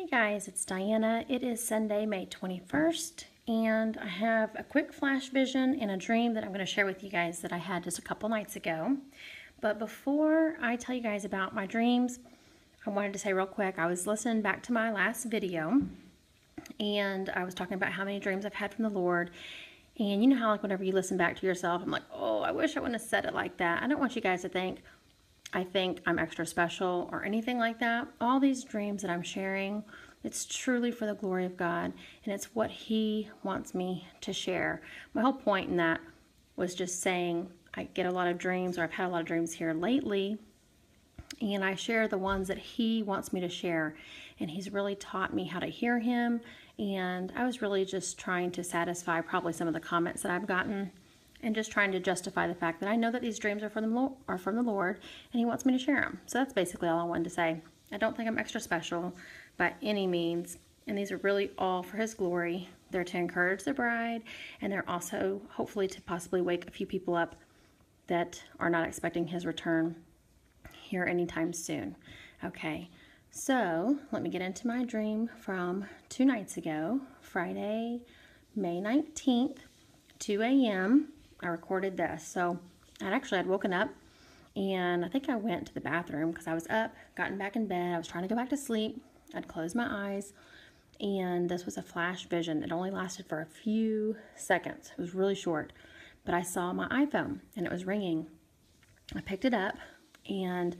Hey guys, it's Diana. It is Sunday, May 21st, and I have a quick flash vision and a dream that I'm going to share with you guys that I had just a couple nights ago. But before I tell you guys about my dreams, I wanted to say real quick, I was listening back to my last video, and I was talking about how many dreams I've had from the Lord. And you know how, like, whenever you listen back to yourself, I'm like, oh, I wish I wouldn't have said it like that. I don't want you guys to think I think I'm extra special or anything like that. All these dreams that I'm sharing, it's truly for the glory of God, and it's what He wants me to share. My whole point in that was just saying I get a lot of dreams, or I've had a lot of dreams here lately, and I share the ones that He wants me to share, and He's really taught me how to hear Him, and I was really just trying to satisfy probably some of the comments that I've gotten, and just trying to justify the fact that I know that these dreams are from the Lord, and He wants me to share them. So that's basically all I wanted to say. I don't think I'm extra special by any means, and these are really all for His glory. They're to encourage the bride, and they're also hopefully to possibly wake a few people up that are not expecting His return here anytime soon. Okay, so let me get into my dream from 2 nights ago, Friday, May 19th, 2 a.m. I recorded this. So I'd woken up, and I think I went to the bathroom because I was up, gotten back in bed. I was trying to go back to sleep. I'd closed my eyes, and this was a flash vision. It only lasted for a few seconds. It was really short, but I saw my iPhone, and it was ringing. I picked it up, and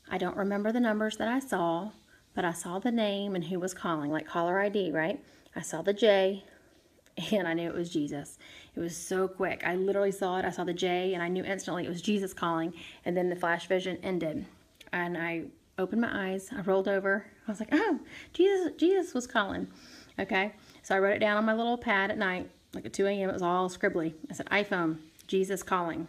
I don't remember the numbers that I saw, but I saw the name and who was calling, like caller ID, right? I saw the J, and I knew it was Jesus. It was so quick. I literally saw it. I saw the J, and I knew instantly it was Jesus calling. And then the flash vision ended. And I opened my eyes. I rolled over. I was like, oh, Jesus was calling. Okay. So I wrote it down on my little pad at night, like at 2 a.m. It was all scribbly. I said, iPhone, Jesus calling.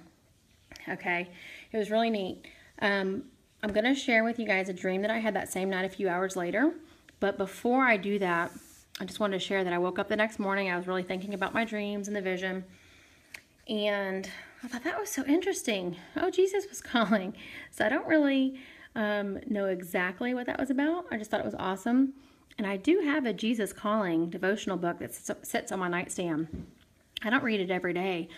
Okay. It was really neat. I'm going to share with you guys a dream that I had that same night a few hours later. But before I do that, I just wanted to share that I woke up the next morning. I was really thinking about my dreams and the vision. And I thought that was so interesting. Oh, Jesus was calling. So I don't really know exactly what that was about. I just thought it was awesome. And I do have a Jesus Calling devotional book that sits on my nightstand. I don't read it every day.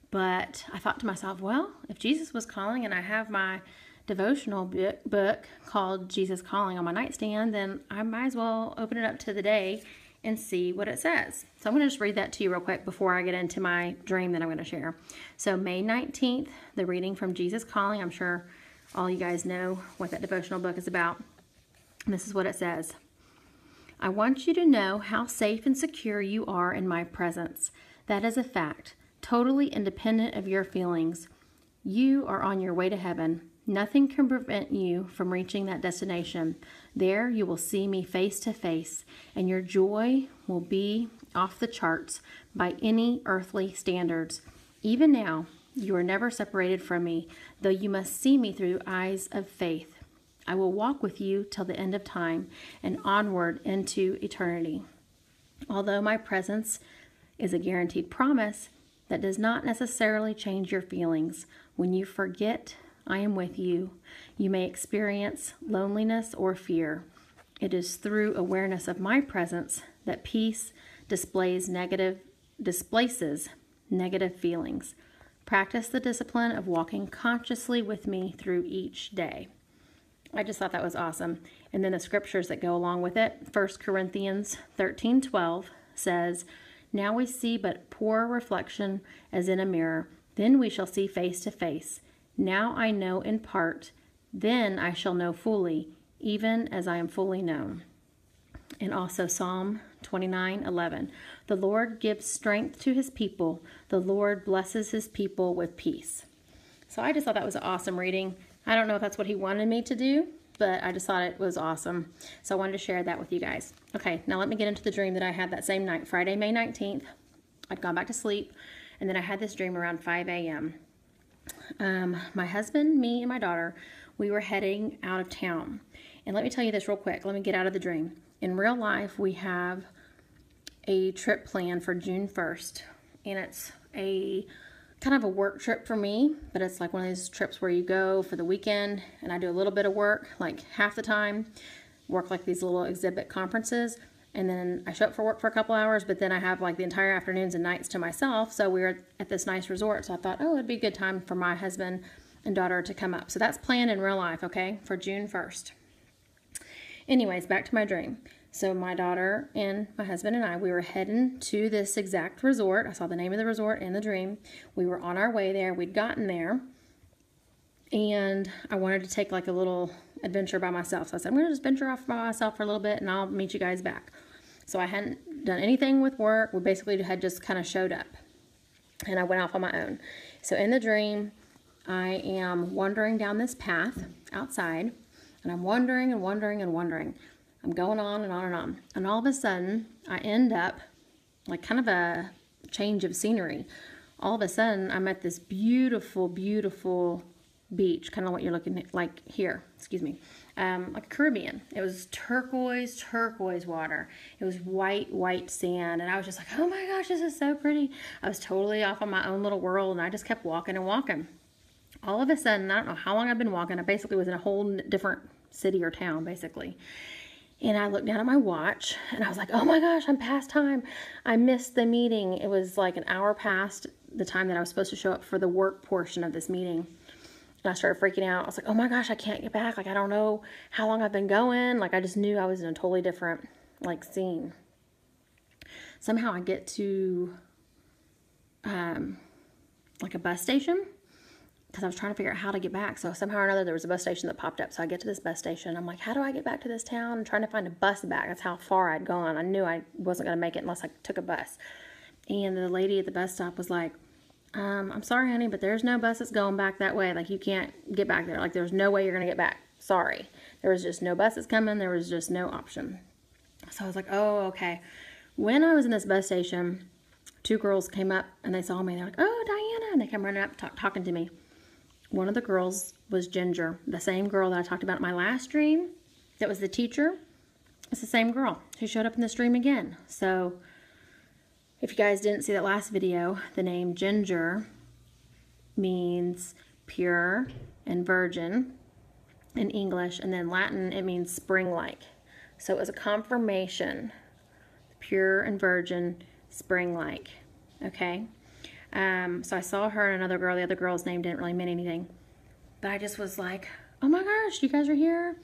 But I thought to myself, well, if Jesus was calling and I have my devotional book called Jesus Calling on my nightstand, then I might as well open it up to the day and see what it says. So I'm going to just read that to you real quick before I get into my dream that I'm going to share. So May 19th, the reading from Jesus Calling. I'm sure all you guys know what that devotional book is about. And this is what it says. I want you to know how safe and secure you are in my presence. That is a fact, totally independent of your feelings. You are on your way to heaven. Nothing can prevent you from reaching that destination. There you will see me face to face, and your joy will be off the charts by any earthly standards. Even now, you are never separated from me, though you must see me through eyes of faith. I will walk with you till the end of time and onward into eternity. Although my presence is a guaranteed promise, that does not necessarily change your feelings. When you forget I am with you, you may experience loneliness or fear. It is through awareness of my presence that peace displaces negative feelings. Practice the discipline of walking consciously with me through each day. I just thought that was awesome. And then the scriptures that go along with it, 1 Corinthians 13:12 says, now we see but poor reflection as in a mirror. Then we shall see face to face. Now I know in part, then I shall know fully, even as I am fully known. And also Psalm 29:11. The Lord gives strength to His people. The Lord blesses His people with peace. So I just thought that was an awesome reading. I don't know if that's what He wanted me to do, but I just thought it was awesome. So I wanted to share that with you guys. Okay, now let me get into the dream that I had that same night, Friday, May 19th. I'd gone back to sleep, and then I had this dream around 5 a.m. My husband, me, and my daughter, we were heading out of town. And let me tell you this real quick. Let me get out of the dream. In real life, we have a trip planned for June 1st. And it's a kind of a work trip for me. But it's like one of those trips where you go for the weekend. And I do a little bit of work, like half the time. work like these little exhibit conferences. And then I show up for work for a couple hours, but then I have like the entire afternoons and nights to myself. So we were at this nice resort. So I thought, oh, it'd be a good time for my husband and daughter to come up. So that's planned in real life, okay, for June 1st. Anyways, back to my dream. So my daughter and my husband and I, we were heading to this exact resort. I saw the name of the resort in the dream. We were on our way there. We'd gotten there. And I wanted to take like a little adventure by myself. So I said, I'm going to just venture off by myself for a little bit and I'll meet you guys back. So I hadn't done anything with work. We basically had just kind of showed up. And I went off on my own. So in the dream, I am wandering down this path outside. And I'm wandering and wandering and wandering. I'm going on and on and on. And all of a sudden, I end up like kind of a change of scenery. All of a sudden, I'm at this beautiful, beautiful beach, kind of what you're looking at, like here, excuse me, like Caribbean. It was turquoise water. It was white sand. And I was just like, oh my gosh, this is so pretty. I was totally off on my own little world and I just kept walking and walking. All of a sudden, I don't know how long I've been walking. I basically was in a whole different city or town, basically. And I looked down at my watch and I was like, oh my gosh, I'm past time. I missed the meeting. It was like an hour past the time that I was supposed to show up for the work portion of this meeting. And I started freaking out. I was like, oh my gosh, I can't get back. Like, I don't know how long I've been going. Like, I just knew I was in a totally different, like, scene. Somehow I get to, like, a bus station. Because I was trying to figure out how to get back. So somehow or another, there was a bus station that popped up. So I get to this bus station. I'm like, how do I get back to this town? I'm trying to find a bus back. That's how far I'd gone. I knew I wasn't going to make it unless I took a bus. And the lady at the bus stop was like, I'm sorry, honey, but there's no bus that's going back that way. Like, you can't get back there. Like, there's no way you're going to get back. Sorry. There was just no buses coming. There was just no option. So I was like, oh, okay. When I was in this bus station, two girls came up and they saw me. They're like, oh, Diana. And they came running up talking to me. One of the girls was Ginger, the same girl that I talked about in my last dream that was the teacher. It's the same girl who showed up in this dream again. So if you guys didn't see that last video, the name Ginger means pure and virgin in English, and then Latin it means spring-like. So it was a confirmation, pure and virgin, spring-like, okay? So I saw her and another girl. The other girl's name didn't really mean anything. But I just was like, oh my gosh, you guys are here.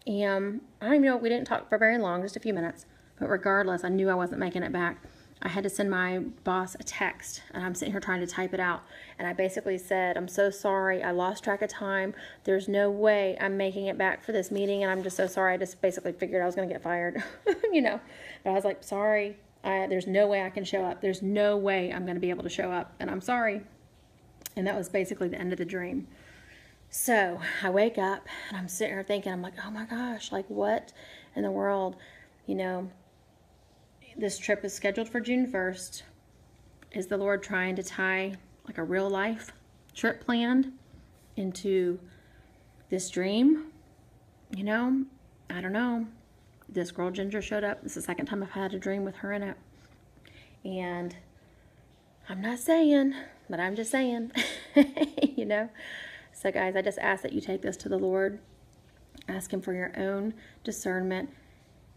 And I don't even know, we didn't talk for very long, just a few minutes. But regardless, I knew I wasn't making it back. I had to send my boss a text. And I'm sitting here trying to type it out. And I basically said, I'm so sorry. I lost track of time. There's no way I'm making it back for this meeting. And I'm just so sorry. I just basically figured I was going to get fired. you know. But I was like, sorry. There's no way I can show up. There's no way I'm going to be able to show up. And I'm sorry. And that was basically the end of the dream. So I wake up and I'm sitting here thinking, I'm like, oh my gosh, like what in the world? You know, this trip is scheduled for June 1st. Is the Lord trying to tie like a real life trip planned into this dream? You know, I don't know. This girl Ginger showed up. This is the second time I've had a dream with her in it. And I'm not saying, but I'm just saying, you know. So guys, I just ask that you take this to the Lord. Ask Him for your own discernment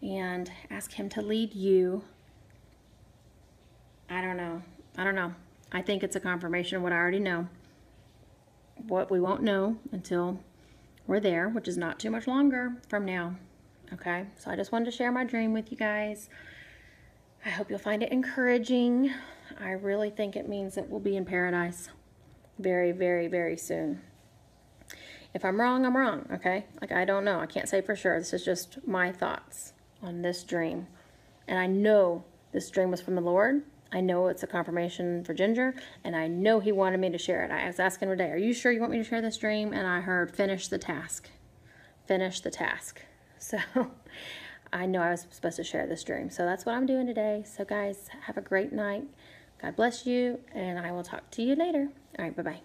and ask Him to lead you. I don't know. I think it's a confirmation of what I already know. What we won't know until we're there, which is not too much longer from now. Okay, so I just wanted to share my dream with you guys. I hope you'll find it encouraging. I really think it means that we'll be in paradise very, very, very soon. If I'm wrong, I'm wrong, okay? Like, I don't know. I can't say for sure. This is just my thoughts on this dream. And I know this dream was from the Lord. I know it's a confirmation for Ginger, and I know He wanted me to share it. I was asking Renee, are you sure you want me to share this dream? And I heard, finish the task. Finish the task. So I know I was supposed to share this dream. So that's what I'm doing today. So guys, have a great night. God bless you, and I will talk to you later. All right, bye-bye.